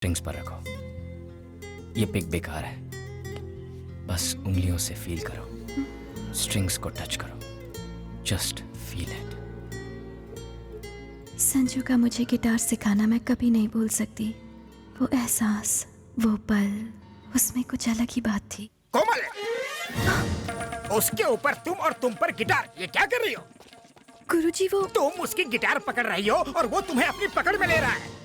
Strings पर रखो। ये पिक बेकार है, बस उंगलियों से फील करो, स्ट्रिंग्स को टच करो, जस्ट फील इट। संजू का मुझे गिटार सिखाना मैं कभी नहीं भूल सकती। वो एहसास, वो पल, उसमें कुछ अलग ही बात थी। कोमल, उसके ऊपर तुम और तुम पर गिटार, ये क्या कर रही हो? गुरुजी वो तुम उसकी गिटार पकड़ रही हो और वो तुम्हें अपनी पकड़ में ले रहा है।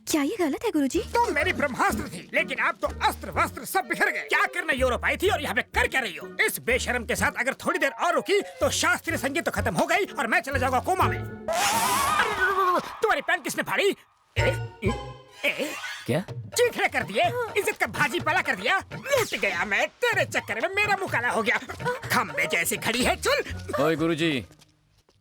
क्या ये गलत है गुरुजी? तुम मेरी ब्रह्मास्त्र थी, लेकिन अब तो अस्त्र वस्त्र सब बिखर गए। क्या करने यूरोप आई थी और यहाँ पे कर क्या रही हो? इस बेशरम के साथ अगर थोड़ी देर और रुकी तो शास्त्रीय संगीत तो खत्म हो गई और मैं चला जाऊंगा कोमा में। तुम्हारी पैंट किसने फाड़ी? क्या चीखने कर दिए, इज्जत का भाजी पाला कर दिया। लूट गया मैं तेरे चक्कर में, मेरा मुंह काला हो गया। खंबे जैसी खड़ी है, चल। ओए गुरुजी,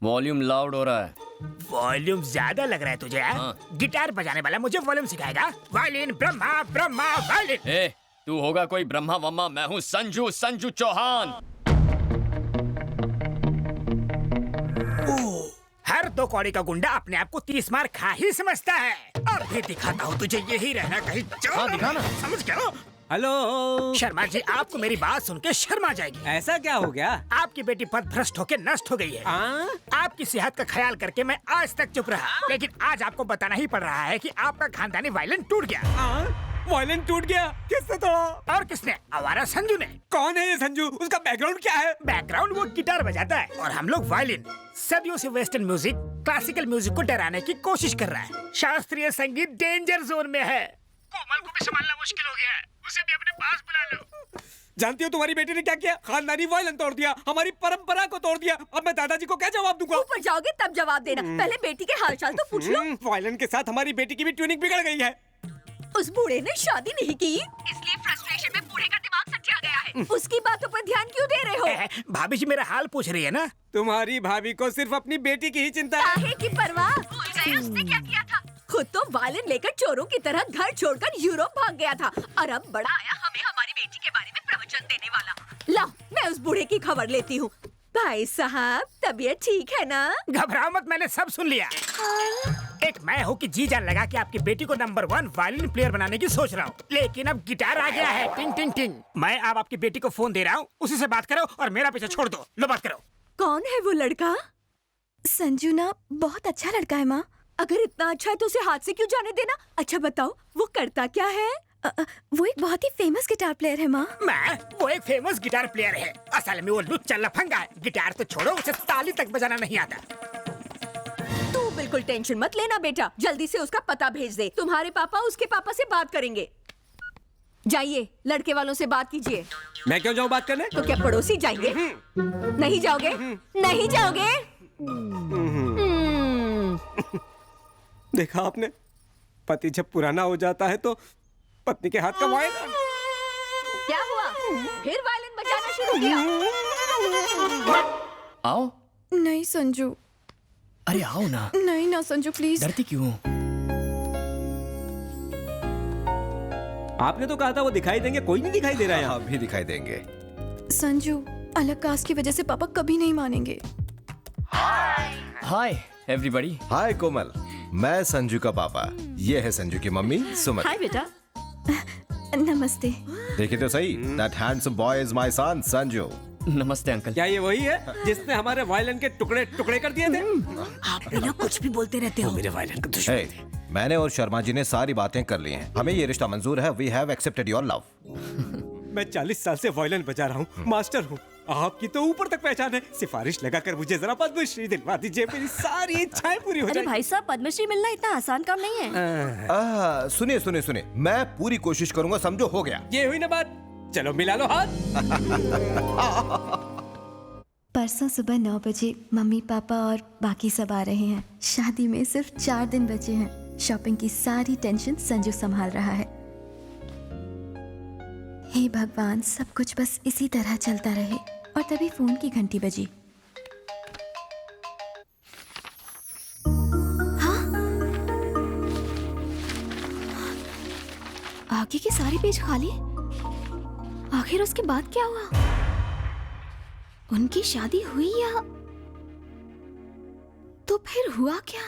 वॉल्यूम लाउड हो रहा है। वॉल्यूम ज्यादा लग रहा है तुझे? हाँ। गिटार बजाने वाला मुझे वॉल्यूम सिखाएगा? Violin Brahma Brahma violin. ए, तू होगा कोई ब्रह्मा वम्मा, मैं हूँ संजू चौहान। हर 2 कौड़ी का गुंडा अपने आप को 30 मार खा ही समझता है। अब भी दिखाता हूँ तुझे, यही रहना कहीं। हाँ, दिखाना। समझ गया? हेलो शर्मा जी, आपको मेरी बात सुन के शर्मा जाएगी। ऐसा क्या हो गया? आपकी बेटी पथभ्रष्ट होके नष्ट हो गई है। आपकी सेहत का ख्याल करके मैं आज तक चुप रहा, लेकिन आज आपको बताना ही पड़ रहा है कि आपका खानदानी वायलिन टूट गया। वायलिन टूट गया? किसने तोड़ा? और किसने? आवारा संजू ने। कौन है ये संजू? उसका बैकग्राउंड क्या है? बैकग्राउंड वो गिटार बजाता है और हम लोग वायलिन। सदियों से वेस्टर्न म्यूजिक क्लासिकल म्यूजिक को डराने की कोशिश कर रहा है। शास्त्रीय संगीत डेंजर जोन में है। कोमल को भी संभालना मुश्किल हो गया है, उसे भी अपने पास बुला लो। जानती हो तुम्हारी बेटी ने क्या किया? खानदानी वायलिन तोड़ दिया, हमारी परंपरा को तोड़ दिया। अब मैं दादाजी को क्या जवाब दूंगा? ऊपर जाओगे तब जवाब देना, पहले बेटी के हालचाल तो पूछ लो। वायलिन के साथ हमारी बेटी की भी ट्यूनिंग बिगड़ गई है। उस बूढ़े ने शादी नहीं की, इसलिए फ्रस्ट्रेशन में बूढ़े का दिमाग सच्चा गया है। उसकी बातों पर ध्यान क्यों दे रहे हो? भाभी जी मेरा हाल पूछ रही है ना? तुम्हारी भाभी को सिर्फ अपनी बेटी की ही चिंता है। काहे की परवाह? भूल गए उसने क्या किया था? खुद तो वायलिन लेकर चोरों की तरह घर छोड़कर यूरोप भाग गया था और अब बड़ा आया हमें हमारी बेटी के बारे में प्रवचन देने वाला। लाओ, मैं उस बूढ़े की खबर लेती हूँ। भाई साहब, तबीयत ठीक है ना? घबराओ मत, मैंने सब सुन लिया। एक मैं हूँ कि जी जान लगा कि आपकी बेटी को नंबर 1 वायलिन प्लेयर बनाने की सोच रहा हूँ, लेकिन अब गिटार आ गया है। टिंग टिंग टिंग। मैं अब आपकी बेटी को फोन दे रहा हूँ, उसी से बात करो और मेरा पीछे छोड़ दो। लो बात करो। कौन है वो लड़का? संजू ना बहुत अच्छा लड़का है माँ। अगर इतना अच्छा है तो उसे हाथ से क्यों जाने देना? अच्छा बताओ, वो करता क्या है? वो एक बहुत ही फेमस गिटार प्लेयर है माँ। वो एक फेमस गिटार प्लेयर है। असल में वो लुच्चा लफंगा है। गिटार तो छोड़ो, उसे ताली तक बजाना नहीं आता। तू बिल्कुल टेंशन मत लेना बेटा, जल्दी से उसका पता भेज दे। तुम्हारे पापा उसके पापा से बात करेंगे। जाइए, लड़के वालों से बात कीजिए। मैं क्यों जाऊँ बात करने? तो क्या पड़ोसी जाएंगे? नहीं जाओगे? नहीं जाओगे? देखा आपने, पति जब पुराना हो जाता है तो पत्नी के हाथ का वायलिन। क्या हुआ? फिर वायलिन बजाना शुरू किया? आओ। नहीं संजू। अरे आओ ना। नहीं ना संजू, प्लीज। डरती क्यों? आपने तो कहा था वो दिखाई देंगे, कोई नहीं दिखाई दे रहा है। हाँ, अभी दिखाई देंगे। संजू, अलग कास्ट की वजह से पापा कभी नहीं मानेंगे। Hi everybody. हाय कोमल, मैं संजू का पापा, ये है संजू की मम्मी सुमन। हाय बेटा। नमस्ते। देखिए तो सही, that handsome boy is my son Sanju. नमस्ते अंकल। क्या ये वही है जिसने हमारे वायलिन के टुकड़े टुकड़े कर दिए थे? आप बिना कुछ भी बोलते रहते हो। मेरे वायलिन को Hey, मैंने और शर्मा जी ने सारी बातें कर ली हैं। हमें ये रिश्ता मंजूर है। We have accepted your love. मैं 40 साल से वायलिन बजा रहा हूँ, मास्टर हूँ। आपकी तो ऊपर तक पहचान है। सिफारिश लगाकर मुझे जरा पद्मश्री दिलवा दीजिए, मेरी सारी इच्छाएं पूरी हो अरे जाएंगी। भाई साहब, पद्मश्री मिलना इतना आसान काम नहीं है। सुनिए सुनिए सुनिए, मैं पूरी कोशिश करूंगा। समझो, हो गया। ये हुई ना बात, चलो मिला लो हाथ। परसों सुबह 9 बजे मम्मी पापा और बाकी सब आ रहे हैं। शादी में सिर्फ 4 दिन बचे हैं। शॉपिंग की सारी टेंशन संजू संभाल रहा है। हे भगवान, सब कुछ बस इसी तरह चलता रहे। और तभी फोन की घंटी बजी। हाँ? आगे के सारे पेज खाली। आखिर उसके बाद क्या हुआ? उनकी शादी हुई या तो फिर हुआ क्या?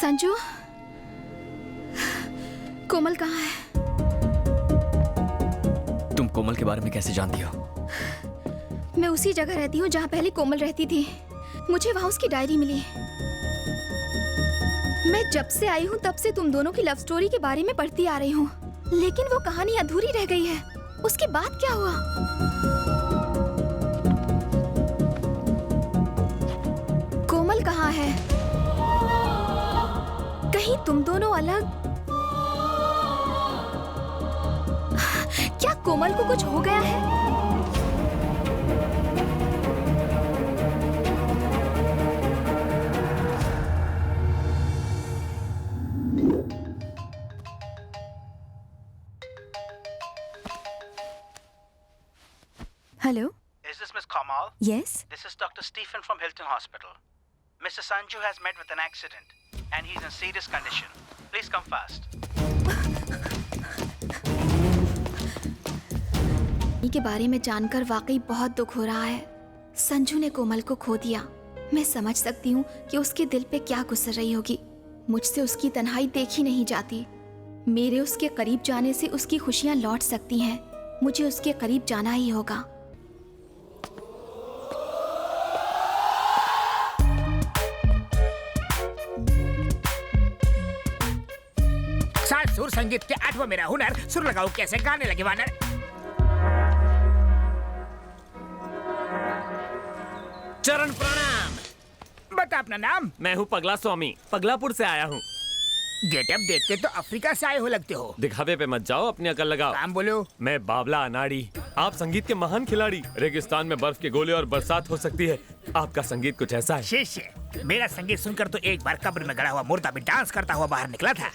संजू, कोमल कहाँ है? तुम कोमल के बारे में कैसे जानती हो? मैं उसी जगह रहती हूँ जहाँ पहले कोमल रहती थी। मुझे वहाँ उसकी डायरी मिली। मैं जब से आई हूँ तब से तुम दोनों की लव स्टोरी के बारे में पढ़ती आ रही हूँ, लेकिन वो कहानी अधूरी रह गई है। उसके बाद क्या हुआ? कोमल कहाँ है? कहीं तुम दोनों अलग? क्या कोमल को कुछ हो गया है? Hello? Is this Miss Kamal? Yes? This is Dr. Stephen from Hilton Hospital. Mr. Sanju has met with an accident and he's in serious condition. Please come fast. के बारे में जानकर वाकई बहुत दुख हो रहा है। संजू ने कोमल को खो दिया। मैं समझ सकती हूँ कि उसके दिल पे क्या गुजर रही होगी। मुझसे उसकी तन्हाई देखी नहीं जाती। मेरे उसके करीब जाने से उसकी खुशियाँ लौट सकती हैं। मुझे उसके करीब जाना ही होगा। सात सुर संगीत के 8वां मेरा हुनर, सुर लगाओ कैसे गाने लगे वानर। चरण प्रणाम। बता अपना नाम। मैं हूँ पगला स्वामी, पगलापुर से आया हूँ। गेटअप देखते तो अफ्रीका से आए हो लगते हो। दिखावे पे मत जाओ, अपनी अकल लगाओ। काम बोलो। मैं बाबला अनाड़ी, आप संगीत के महान खिलाड़ी। रेगिस्तान में बर्फ के गोले और बरसात हो सकती है, आपका संगीत कुछ ऐसा है। शिष्य, मेरा संगीत सुनकर तो एक बार कब्र में गड़ा हुआ मुर्दा भी डांस करता हुआ बाहर निकला था।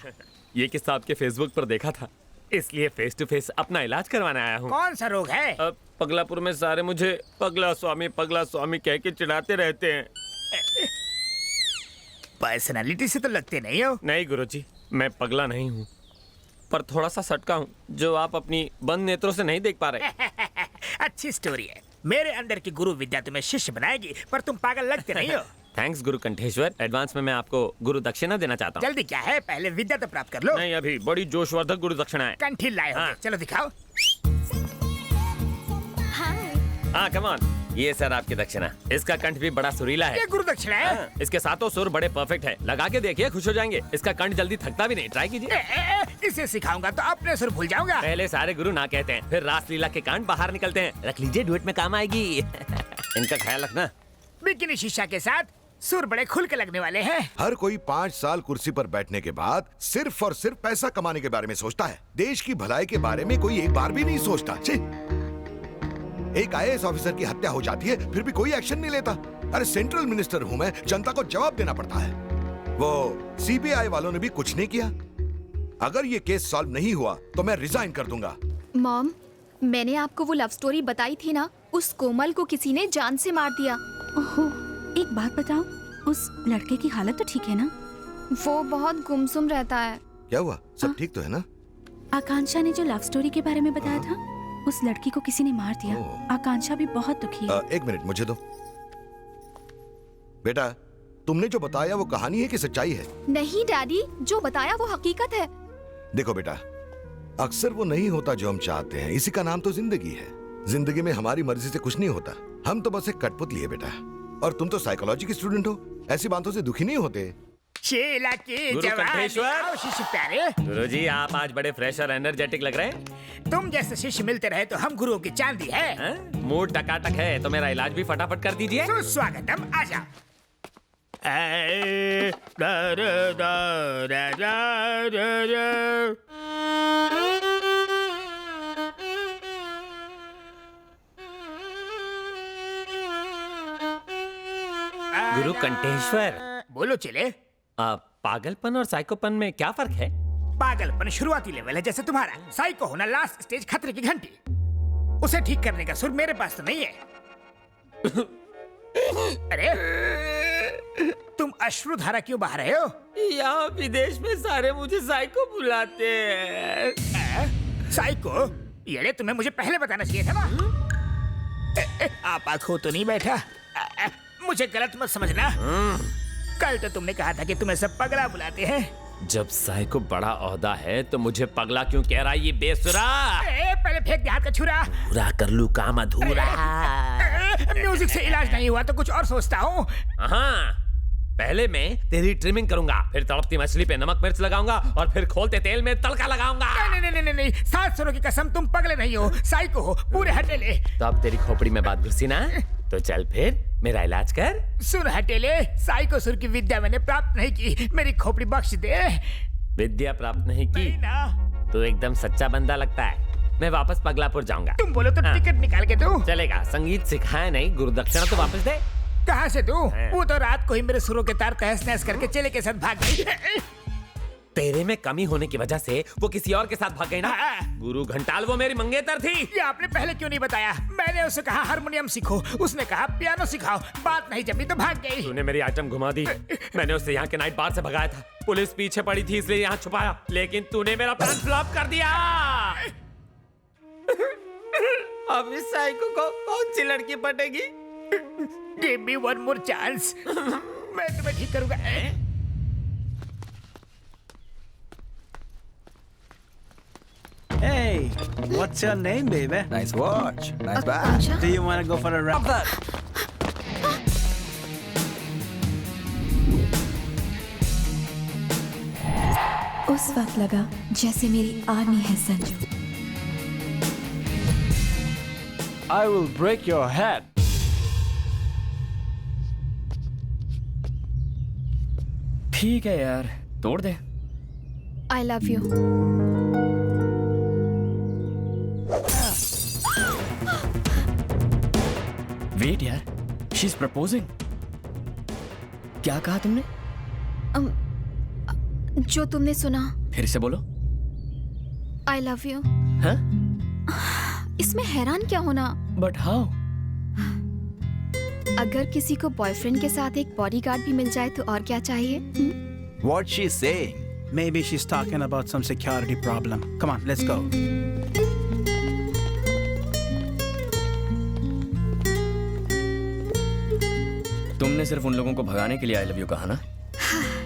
ये किस्सा आपके फेसबुक पर देखा था, इसलिए फेस टू फेस अपना इलाज करवाने आया हूँ। कौन सा रोग है? पगलापुर में सारे मुझे पगला स्वामी कह के चिढ़ाते रहते हैं। पर्सनालिटी से तो लगते नहीं हो। नहीं गुरुजी, मैं पगला नहीं हूँ, पर थोड़ा सा सटका हूँ जो आप अपनी बंद नेत्रों से नहीं देख पा रहे। अच्छी स्टोरी है। मेरे अंदर की गुरु विद्या तुम्हें शिष्य बनाएगी, पर तुम पागल लगते नहीं हो। थैंक्स गुरु कंठेश्वर। एडवांस में मैं आपको गुरु दक्षिणा देना चाहता हूँ। जल्दी क्या है, पहले विद्या तो प्राप्त कर लो। नहीं, अभी बड़ी जोशवर्धक गुरु दक्षिणा है। कंठी लाए हो। हाँ। चलो दिखाओ। हाँ कम ऑन, ये सर आपकी दक्षिणा। इसका कंठ भी बड़ा सुरीला है। ये गुरु दक्षिणा है। हाँ, इसके सातों सुर बड़े परफेक्ट है। लगा के देखिए, खुश हो जाएंगे। इसका कंठ जल्दी थकता भी नहीं, ट्राई कीजिए। इसे सिखाऊंगा तो अपने सुर भूल जाऊंगा। पहले सारे गुरु ना कहते हैं, फिर रासलीला के कांड बाहर निकलते हैं। रख लीजिए, डुएट में काम आएगी। इनका ख्याल रखना। बिकिनी शीशा के साथ सुर बड़े खुल के लगने वाले हैं। हर कोई 5 साल कुर्सी पर बैठने के बाद सिर्फ और सिर्फ पैसा कमाने के बारे में सोचता है। देश की भलाई के बारे में कोई एक बार भी नहीं सोचता। छी! एक IAS ऑफिसर की हत्या हो जाती है, फिर भी कोई एक्शन नहीं लेता। अरे सेंट्रल मिनिस्टर हूं मैं, जनता को जवाब देना पड़ता है। वो CBI वालों ने भी कुछ नहीं किया। अगर ये केस सॉल्व नहीं हुआ तो मैं रिजाइन कर दूंगा। मॉम, मैंने आपको वो लव स्टोरी बताई थी ना, उस कोमल को किसी ने जान से मार दिया। ओहो, एक बात बताओ, उस लड़के की हालत तो ठीक है ना? वो बहुत गुमसुम रहता है। क्या हुआ, सब ठीक तो है ना? आकांक्षा ने जो लव स्टोरी के बारे में बताया था, उस लड़की को किसी ने मार दिया। आकांक्षा भी बहुत दुखी है। एक मिनट मुझे दो। बेटा, तुमने जो बताया वो कहानी है कि सच्चाई है? नहीं डैडी, जो बताया वो हकीकत है। देखो बेटा, अक्सर वो नहीं होता जो हम चाहते हैं। इसी का नाम तो जिंदगी है। जिंदगी में हमारी मर्जी से कुछ नहीं होता। हम तो बस एक कठपुतली है बेटा। और तुम तो साइकोलॉजी की स्टूडेंट हो, ऐसी बातों से दुखी नहीं होते। शेला की गुरु कंठेश्वर। आओ शिष्य प्यारे। गुरुजी, आप आज बड़े फ्रेश और एनर्जेटिक लग रहे हैं। तुम जैसे शिष्य मिलते रहे तो हम गुरुओं की चांदी है। हाँ? मूड टकाटक है तो मेरा इलाज भी फटाफट कर दीजिए। सुस्वागतम, आजा। गुरु कंठेश्वर, बोलो चले। पागलपन और साइकोपन में क्या फर्क है? पागलपन शुरुआती लेवल है जैसे तुम्हारा, साइको होना लास्ट स्टेज, खतरे की घंटी। उसे ठीक करने का सुर मेरे पास तो नहीं है। अरे तुम अश्रुधारा क्यों बहा रहे हो? यहाँ विदेश में सारे मुझे साइको बुलाते हैं। साइको? ये तुम्हें मुझे पहले बताना चाहिए था ना। आप आंखों तो नहीं बैठा। मुझे गलत मत समझना। कल तो तुमने कहा था कि तुम्हें सब पगला बुलाते हैं। जब साई को बड़ा ओहदा है तो मुझे पगला क्यों कह रहा है ये बेसुरा? पहले फेंक दे हाथ का छुरा। पूरा कर लूं काम अधूरा। म्यूजिक से इलाज नहीं हुआ तो कुछ और सोचता हूँ। हाँ, पहले मैं तेरी ट्रिमिंग करूंगा, फिर तड़पती मछली पे नमक मिर्च लगाऊंगा और फिर खोलते तेल में तड़का लगाऊंगा। नहीं, 7 सुरों की कसम, तुम पगले नहीं हो, साइको हो, पूरे हटेले। तो अब तेरी खोपड़ी में बात घुसी ना, तो चल फिर मेरा इलाज कर। सुन हटेले, साइको सुर की विद्या मैंने प्राप्त नहीं की, मेरी खोपड़ी बख्श दे। विद्या प्राप्त नहीं की तो एकदम सच्चा बंदा लगता है। मैं वापस पगलापुर जाऊंगा। तुम बोलो तो टिकट निकाल के दो। चलेगा, संगीत सिखाया नहीं, गुरुदक्षिणा तो वापस दे। कहाँ से दूं? वो तो रात को ही मेरे सुरों के तार तहस नहस करके चेले के साथ भाग गई। तेरे में कमी होने की वजह से वो किसी और के साथ भाग गई ना। गुरु घंटाल वो मेरी मंगेतर थी। ये आपने पहले क्यों नहीं बताया? मैंने उसे कहा हारमोनियम सीखो, उसने कहा पियानो सिखाओ, बात नहीं जमी तो भाग गई। तूने मेरी आइटम घुमा दी। मैंने उसे यहाँ के नाइट बार से भगाया था, पुलिस पीछे पड़ी थी इसलिए यहाँ छुपाया, लेकिन तूने मेरा प्लान फ्लॉप कर दिया। अब इस साइको को कौन सी लड़की पटेगी? Give me one more chance. मैं तुम्हें ठीक करूंगा। Hey, what's your name, baby? Nice watch. Nice bag. Do you want to go for a run? उस वक्त लगा जैसे मेरी आर्मी है Sanju. I will break your head. ठीक है यार, तोड़ दे। I love you. वेट यार, she's proposing. क्या कहा तुमने? जो तुमने सुना। फिर से बोलो। I love you. हाँ? इसमें हैरान क्या होना? But how? अगर किसी को बॉयफ्रेंड के साथ एक बॉडीगार्ड भी मिल जाए तो और क्या चाहिए? What's she saying? Maybe she's talking about some security problem. Come on, let's go. तुमने सिर्फ उन लोगों को भगाने के लिए आई लव यू कहा ना?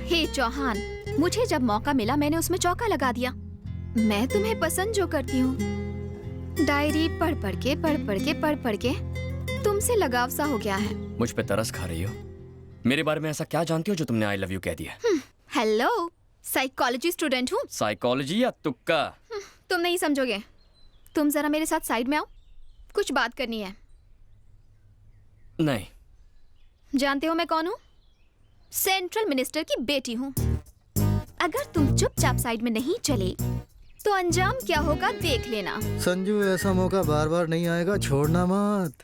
हे चौहान, मुझे जब मौका मिला मैंने उसमें चौका लगा दिया। मैं तुम्हें पसंद जो करती हूँ, डायरी पढ़ पढ़ के तुमसे लगाव सा हो गया है। मुझ पे तरस खा रही हो? मेरे बारे में ऐसा क्या जानती हो जो तुमने आई लव यू कह दिया? हेलो, साइकोलॉजी स्टूडेंट हूँ। साइकोलॉजी या तुक्का? तुम नहीं समझोगे। तुम जरा मेरे साथ साइड में आओ, कुछ बात करनी है। नहीं। जानते हो मैं कौन हूँ? सेंट्रल मिनिस्टर की बेटी हूँ। अगर तुम चुपचाप साइड में नहीं चले तो अंजाम क्या होगा देख लेना। संजू, ऐसा मौका बार बार नहीं आएगा, छोड़ना मत।